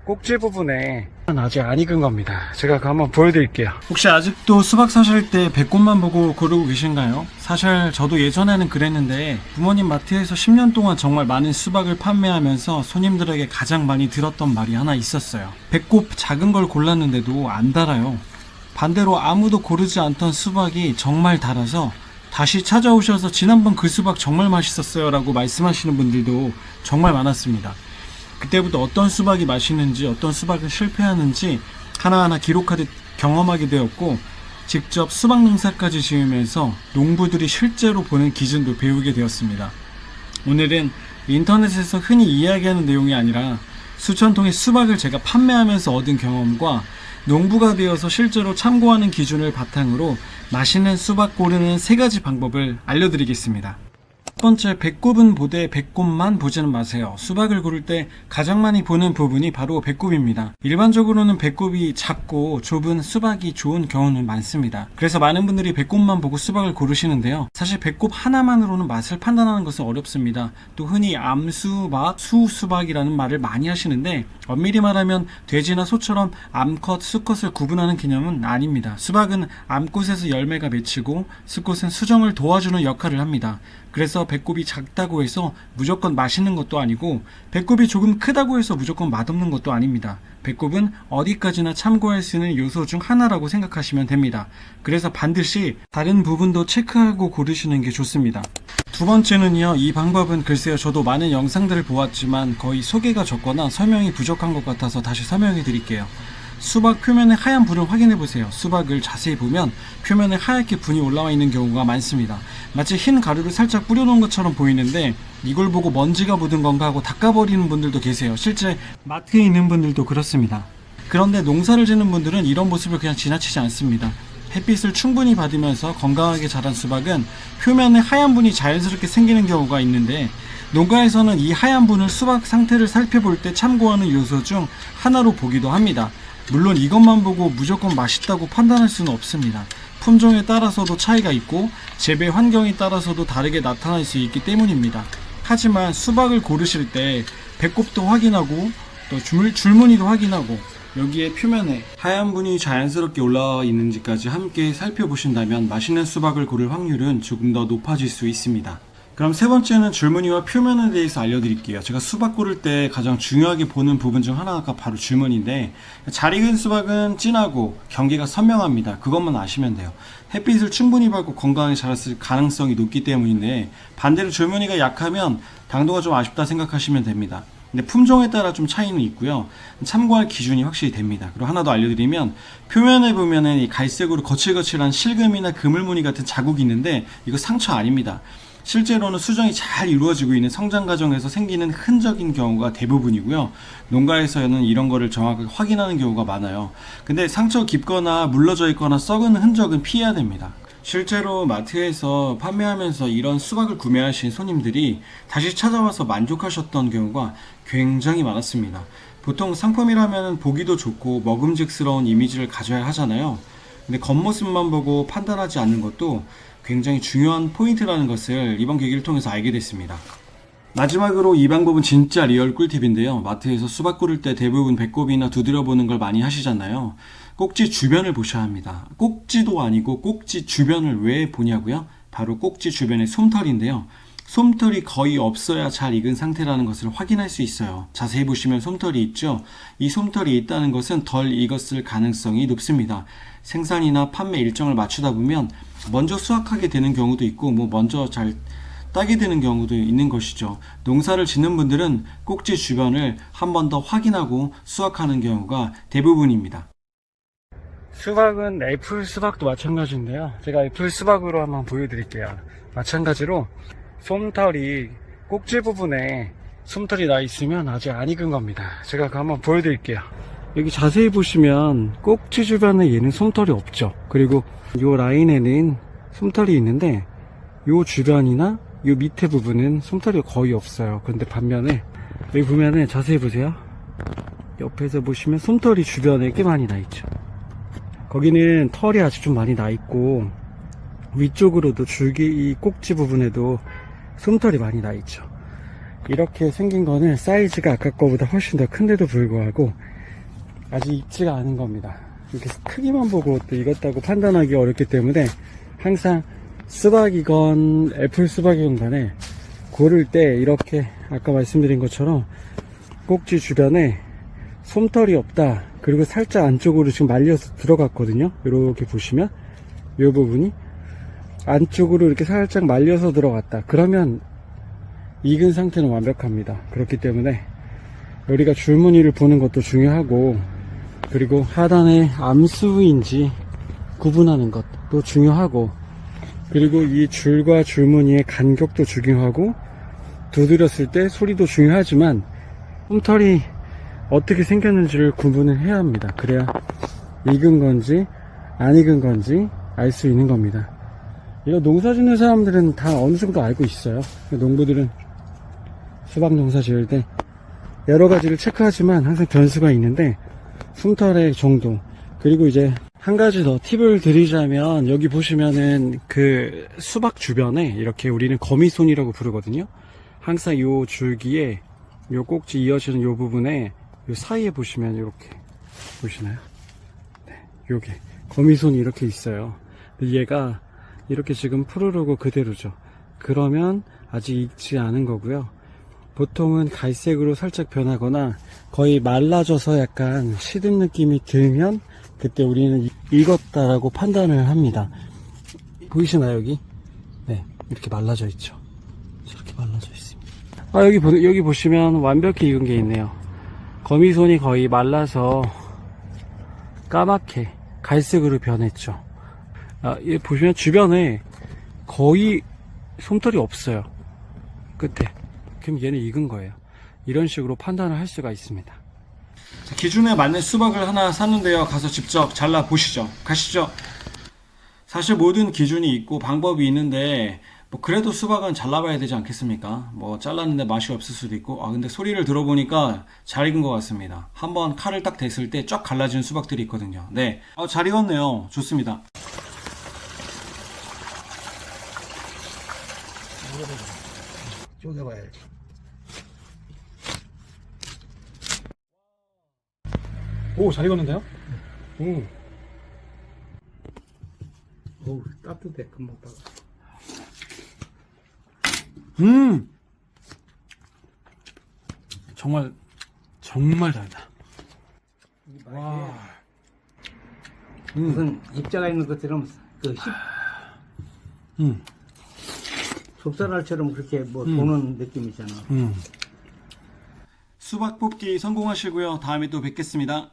꼭지 부분에 아직 안 익은 겁니다. 제가 그거 한번 보여드릴게요. 혹시 아직도 수박 사실 때 배꼽만 보고 고르고 계신가요? 사실 저도 예전에는 그랬는데 부모님 마트에서 10년 동안 정말 많은 수박을 판매하면서 손님들에게 가장 많이 들었던 말이 하나 있었어요. 배꼽 작은 걸 골랐는데도 안 달아요. 반대로 아무도 고르지 않던 수박이 정말 달아서 다시 찾아오셔서 지난번 그 수박 정말 맛있었어요 라고 말씀하시는 분들도 정말 많았습니다. 그때부터 어떤 수박이 맛있는지 어떤 수박은 실패하는지 하나하나 기록하듯 경험하게 되었고, 직접 수박 농사까지 지으면서 농부들이 실제로 보는 기준도 배우게 되었습니다. 오늘은 인터넷에서 흔히 이야기하는 내용이 아니라 수천 통의 수박을 제가 판매하면서 얻은 경험과 농부가 되어서 실제로 참고하는 기준을 바탕으로 맛있는 수박 고르는 3가지 방법을 알려드리겠습니다. 첫 번째, 배꼽은 보되 배꼽만 보지는 마세요. 수박을 고를 때 가장 많이 보는 부분이 바로 배꼽입니다. 일반적으로는 배꼽이 작고 좁은 수박이 좋은 경우는 많습니다. 그래서 많은 분들이 배꼽만 보고 수박을 고르시는데요. 사실 배꼽 하나만으로는 맛을 판단하는 것은 어렵습니다. 또 흔히 암수박, 수수박이라는 말을 많이 하시는데 엄밀히 말하면 돼지나 소처럼 암컷, 수컷을 구분하는 개념은 아닙니다. 수박은 암꽃에서 열매가 맺히고 수꽃은 수정을 도와주는 역할을 합니다. 그래서 배꼽이 작다고 해서 무조건 맛있는 것도 아니고 배꼽이 조금 크다고 해서 무조건 맛없는 것도 아닙니다. 배꼽은 어디까지나 참고할 수 있는 요소 중 하나라고 생각하시면 됩니다. 그래서 반드시 다른 부분도 체크하고 고르시는 게 좋습니다. 두 번째는요, 이 방법은 글쎄요, 저도 많은 영상들을 보았지만 거의 소개가 적거나 설명이 부족한 것 같아서 다시 설명해 드릴게요. 수박 표면에 하얀 분을 확인해 보세요. 수박을 자세히 보면 표면에 하얗게 분이 올라와 있는 경우가 많습니다. 마치 흰 가루를 살짝 뿌려놓은 것처럼 보이는데 이걸 보고 먼지가 묻은 건가 하고 닦아버리는 분들도 계세요. 실제 마트에 있는 분들도 그렇습니다. 그런데 농사를 짓는 분들은 이런 모습을 그냥 지나치지 않습니다. 햇빛을 충분히 받으면서 건강하게 자란 수박은 표면에 하얀 분이 자연스럽게 생기는 경우가 있는데, 농가에서는 이 하얀 분을 수박 상태를 살펴볼 때 참고하는 요소 중 하나로 보기도 합니다. 물론 이것만 보고 무조건 맛있다고 판단할 수는 없습니다. 품종에 따라서도 차이가 있고 재배 환경에 따라서도 다르게 나타날 수 있기 때문입니다. 하지만 수박을 고르실 때 배꼽도 확인하고 또 줄무늬도 확인하고 여기에 표면에 하얀 분이 자연스럽게 올라와 있는지까지 함께 살펴보신다면 맛있는 수박을 고를 확률은 조금 더 높아질 수 있습니다. 그럼 세 번째는 줄무늬와 표면에 대해서 알려드릴게요. 제가 수박 고를 때 가장 중요하게 보는 부분 중 하나가 바로 줄무늬인데, 잘 익은 수박은 진하고 경계가 선명합니다. 그것만 아시면 돼요. 햇빛을 충분히 받고 건강하게 자랐을 가능성이 높기 때문인데, 반대로 줄무늬가 약하면 당도가 좀 아쉽다 생각하시면 됩니다. 근데 품종에 따라 좀 차이는 있고요. 참고할 기준이 확실히 됩니다. 그리고 하나 더 알려드리면, 표면에 보면은 이 갈색으로 거칠거칠한 실금이나 그물무늬 같은 자국이 있는데 이거 상처 아닙니다. 실제로는 수정이 잘 이루어지고 있는 성장 과정에서 생기는 흔적인 경우가 대부분이고요. 농가에서는 이런 거를 정확하게 확인하는 경우가 많아요. 근데 상처 깊거나 물러져 있거나 썩은 흔적은 피해야 됩니다. 실제로 마트에서 판매하면서 이런 수박을 구매하신 손님들이 다시 찾아와서 만족하셨던 경우가 굉장히 많았습니다. 보통 상품이라면 보기도 좋고 먹음직스러운 이미지를 가져야 하잖아요. 근데 겉모습만 보고 판단하지 않는 것도 굉장히 중요한 포인트라는 것을 이번 계기를 통해서 알게 됐습니다. 마지막으로 이 방법은 진짜 리얼 꿀팁인데요. 마트에서 수박 고를 때 대부분 배꼽이나 두드려 보는 걸 많이 하시잖아요. 꼭지 주변을 보셔야 합니다. 꼭지도 아니고 꼭지 주변을 왜 보냐고요? 바로 꼭지 주변의 솜털인데요. 솜털이 거의 없어야 잘 익은 상태라는 것을 확인할 수 있어요. 자세히 보시면 솜털이 있죠? 이 솜털이 있다는 것은 덜 익었을 가능성이 높습니다. 생산이나 판매 일정을 맞추다 보면 먼저 수확하게 되는 경우도 있고 먼저 잘 따게 되는 경우도 있는 것이죠. 농사를 짓는 분들은 꼭지 주변을 한 번 더 확인하고 수확하는 경우가 대부분입니다. 수박은 애플 수박도 마찬가지인데요. 제가 애플 수박으로 한번 보여드릴게요. 마찬가지로 솜털이 꼭지 부분에 솜털이 나 있으면 아직 안 익은 겁니다. 제가 그거 한번 보여드릴게요. 여기 자세히 보시면 꼭지 주변에 얘는 솜털이 없죠. 그리고 요 라인에는 솜털이 있는데 요 주변이나 요 밑에 부분은 솜털이 거의 없어요. 그런데 반면에 여기 보면은 자세히 보세요. 옆에서 보시면 솜털이 주변에 꽤 많이 나 있죠. 거기는 털이 아직 좀 많이 나 있고 위쪽으로도 줄기 이 꼭지 부분에도 솜털이 많이 나 있죠. 이렇게 생긴 거는 사이즈가 아까 거보다 훨씬 더 큰데도 불구하고 아직 익지가 않은 겁니다. 이렇게 크기만 보고 또 익었다고 판단하기 어렵기 때문에 항상 수박이건 애플 수박이건 간에 고를 때 이렇게 아까 말씀드린 것처럼 꼭지 주변에 솜털이 없다, 그리고 살짝 안쪽으로 지금 말려서 들어갔거든요. 이렇게 보시면 이 부분이 안쪽으로 이렇게 살짝 말려서 들어갔다, 그러면 익은 상태는 완벽합니다. 그렇기 때문에 우리가 줄무늬를 보는 것도 중요하고, 그리고 하단에 암수인지 구분하는 것도 중요하고, 그리고 이 줄과 줄무늬의 간격도 중요하고, 두드렸을 때 소리도 중요하지만 솜털이 어떻게 생겼는지를 구분을 해야 합니다. 그래야 익은 건지 안 익은 건지 알 수 있는 겁니다. 이거 농사 짓는 사람들은 다 어느 정도 알고 있어요. 농부들은 수박 농사 지을 때 여러 가지를 체크하지만 항상 변수가 있는데, 솜털의 정도, 그리고 이제 한 가지 더 팁을 드리자면, 여기 보시면은 그 수박 주변에 이렇게 우리는 거미손이라고 부르거든요. 항상 요 줄기에 요 꼭지 이어지는 요 부분에 요 사이에 보시면 이렇게 보시나요? 네, 요게 거미손이 이렇게 있어요. 얘가 이렇게 지금 푸르르고 그대로죠. 그러면 아직 익지 않은 거고요. 보통은 갈색으로 살짝 변하거나 거의 말라져서 약간 시든 느낌이 들면 그때 우리는 익었다라고 판단을 합니다. 보이시나요, 여기? 네, 이렇게 말라져 있죠. 이렇게 말라져 있습니다. 여기 보시면 완벽히 익은 게 있네요. 거미손이 거의 말라서 까맣게 갈색으로 변했죠. 얘 보시면 주변에 거의 솜털이 없어요. 끝에. 그럼 얘는 익은 거예요. 이런 식으로 판단을 할 수가 있습니다. 기준에 맞는 수박을 하나 샀는데요. 가서 직접 잘라 보시죠. 가시죠. 사실 모든 기준이 있고 방법이 있는데, 뭐 그래도 수박은 잘라봐야 되지 않겠습니까? 뭐 잘랐는데 맛이 없을 수도 있고, 근데 소리를 들어보니까 잘 익은 것 같습니다. 한번 칼을 딱 댔을 때 쫙 갈라진 수박들이 있거든요. 네, 잘 익었네요. 좋습니다. 쪼개봐야지. 오, 잘 익었는데요? 어우, 따뜻해, 금방 따가. 정말 달다. 와. 무슨 입자가 있는 것처럼 속살알처럼 그렇게 뭐 도는 느낌이잖아. 수박 뽑기 성공하시고요. 다음에 또 뵙겠습니다.